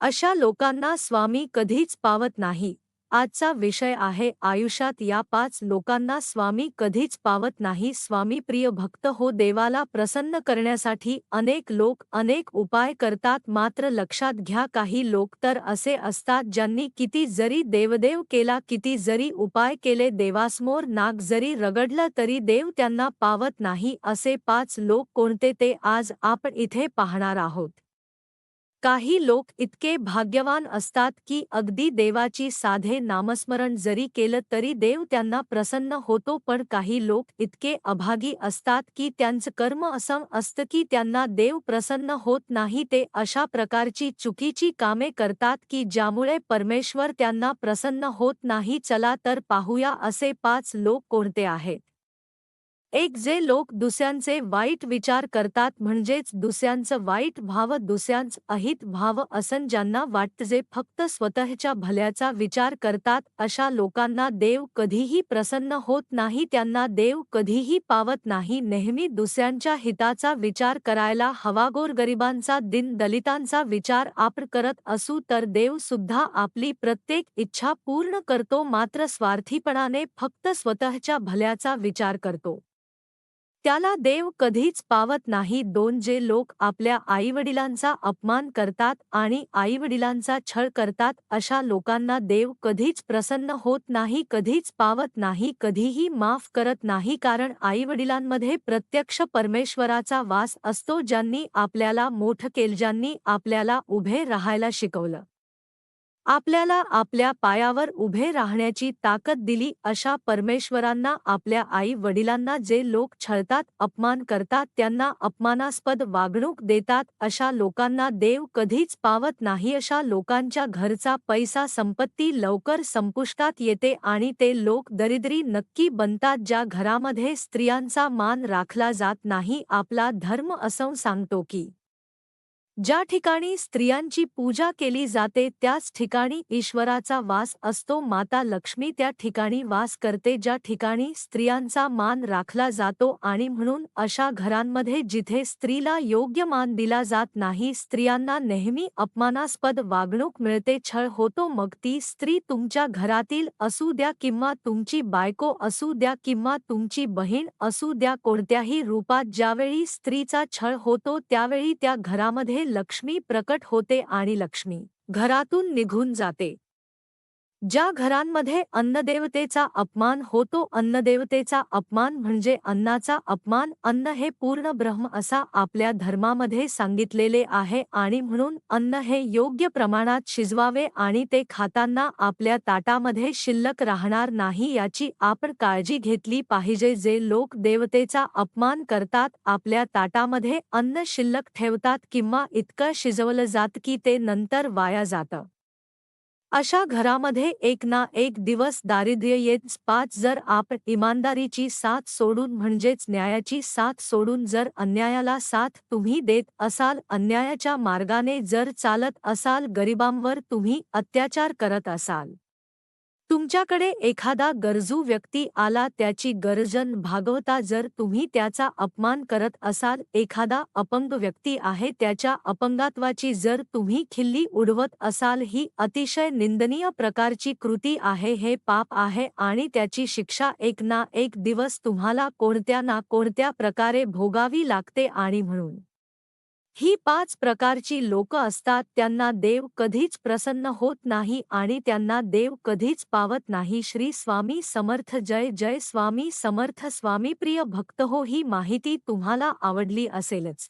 अशा लोकांना स्वामी कधीच पावत नाही. आजचा विषय आहे आयुष्यात या 5 लोकांना स्वामी कधीच पावत नाही. स्वामी प्रिय भक्त हो. देवाला प्रसन्न करण्यासाठी अनेक लोक अनेक उपाय करतात, मात्र लक्षात घ्या काही लोक तर असे असतात ज्यांनी किती जरी देवदेव केला, किती जरी उपाय केले, देवासमोर नाक जरी रगडलं तरी देव त्यांना पावत नाही. असे 5 लोक कोणते ते आज आपण इथे पाहणार आहोत. काही लोक इतके भाग्यवान असतात की अगदी देवाची साधे नामस्मरण जरी केलं तरी देव त्यांना प्रसन्न होतो, पण काही लोक इतके अभागी असतात की त्यांचं कर्म असं असतं की त्यांना देव प्रसन्न होत नाही. ते अशा प्रकारची चुकीची कामे करतात की ज्यामुळे परमेश्वर त्यांना प्रसन्न होत नाही. चला तर पाहूया असे 5 लोक कोणते आहेत. एक, जे लोक दुसऱ्यांचे वाईट विचार करतात, म्हणजेच दुसऱ्यांचं वाईट व्हावं, दुसऱ्यांचं अहित व्हावं असं ज्यांना वाटतं, जे फक्त स्वतःच्या भल्याचा विचार करतात, अशा लोकांना देव कधीही प्रसन्न होत नाही, त्यांना देव कधीही पावत नाही. नेहमी दुसऱ्यांच्या हिताचा विचार करायला हवा. गोरगरिबांचा, दलितांचा विचार आपण करत असू तर देव सुद्धा आपली प्रत्येक इच्छा पूर्ण करतो, मात्र स्वार्थीपणाने फक्त स्वतःच्या भल्याचा विचार करतो, त्याला देव कधीच पावत नाही. 2, जे लोक आपल्या आईवडिलांचा अपमान करतात आणि आईवडिलांचा छळ करतात, अशा लोकांना देव कधीच प्रसन्न होत नाही, कधीच पावत नाही, कधीही माफ करत नाही. कारण आईवडिलांमध्ये प्रत्यक्ष परमेश्वराचा वास असतो, ज्यांनी आपल्याला मोठं केलं, ज्यांनी आपल्याला उभे राहायला शिकवलं, आपल्याला आपल्या पायावर उभे राहण्याची ताकद दिली, अशा परमेश्वरांना, आपल्या आई वडिलांना जे लोक छळतात, अपमान करतात, त्यांना अपमानास्पद वागणूक देतात, अशा लोकांना देव कधीच पावत नाही. अशा लोकांच्या घरचा पैसा संपत्ती लवकर संपुष्टात येते आणि ते लोक दरिद्री नक्की बनतात. ज्या घरामध्ये स्त्रियांचा मान राखला जात नाही, आपला धर्म असं सांगतो की ज्या ठिकाणी स्त्रियांची पूजा केली जाते त्याच ठिकाणी ईश्वराचा वास असतो, माता लक्ष्मी त्या ठिकाणी वास करते. ज्या ठिकाणी स्त्रियांचा मान राखला जातो आणि म्हणून अशा घरांमध्ये जिथे स्त्रीला योग्य मान दिला जात नाही, स्त्रियांना नेहमी अपमानास्पद वागणूक मिळते, छळ होतो. मग ती स्त्री तुमच्या घरातील असू द्या किंवा तुमची बायको असू द्या किंवा तुमची बहीण असू द्या, कोणत्याही रूपात ज्यावेळी स्त्रीचा छळ होतो त्यावेळी त्या घरामध्ये लक्ष्मी प्रकट होते आणि लक्ष्मी घरातून निघून जाते. ज्या घरांमध्ये अन्नदेवतेचा अपमान होतो, अन्नदेवतेचा अपमान म्हणजे अन्नाचा अपमान, अन्न हे पूर्ण ब्रह्म असा आपल्या धर्मामध्ये सांगितलेले आहे आणि म्हणून अन्न हे योग्य प्रमाणात शिजवावे आणि ते खाताना आपल्या ताटामध्ये शिल्लक राहणार नाही याची आपण काळजी घेतली पाहिजे. जे लोक देवतेचा अपमान करतात, आपल्या ताटामध्ये अन्न शिल्लक ठेवतात किंवा इतकं शिजवलं जातं की ते नंतर वाया जातं, अशा घरामध्ये एक ना एक दिवस दारिद्र्य येतेच. 5, जर आपण इमानदारीची साथ सोडून म्हणजेच न्यायाची साथ सोडून जर अन्यायाला साथ तुम्ही देत असाल, अन्यायाच्या मार्गाने जर चालत असाल, गरिबांवर तुम्ही अत्याचार करत असाल, तुमच्याकडे एखादा गरजू व्यक्ती आला, त्याची गरज न भागवता जर तुम्ही त्याचा अपमान करत असाल, एखादा अपंग व्यक्ती आहे त्याच्या अपंगत्वाची जर तुम्ही खिल्ली उडवत असाल, ही अतिशय निंदनीय प्रकारची कृती आहे, हे पाप आहे आणि त्याची शिक्षा एक ना एक दिवस तुम्हाला कोणत्या ना कोणत्या प्रकारे भोगावी लागते. आणि म्हणून ही 5 प्रकारची लोक असतात, त्यांना देव कधीच प्रसन्न होत नाही आणि त्यांना देव कधीच पावत नाही. श्री स्वामी समर्थ. जय जय स्वामी समर्थ. स्वामी प्रिय भक्त हो, ही माहिती तुम्हाला आवडली असेलच.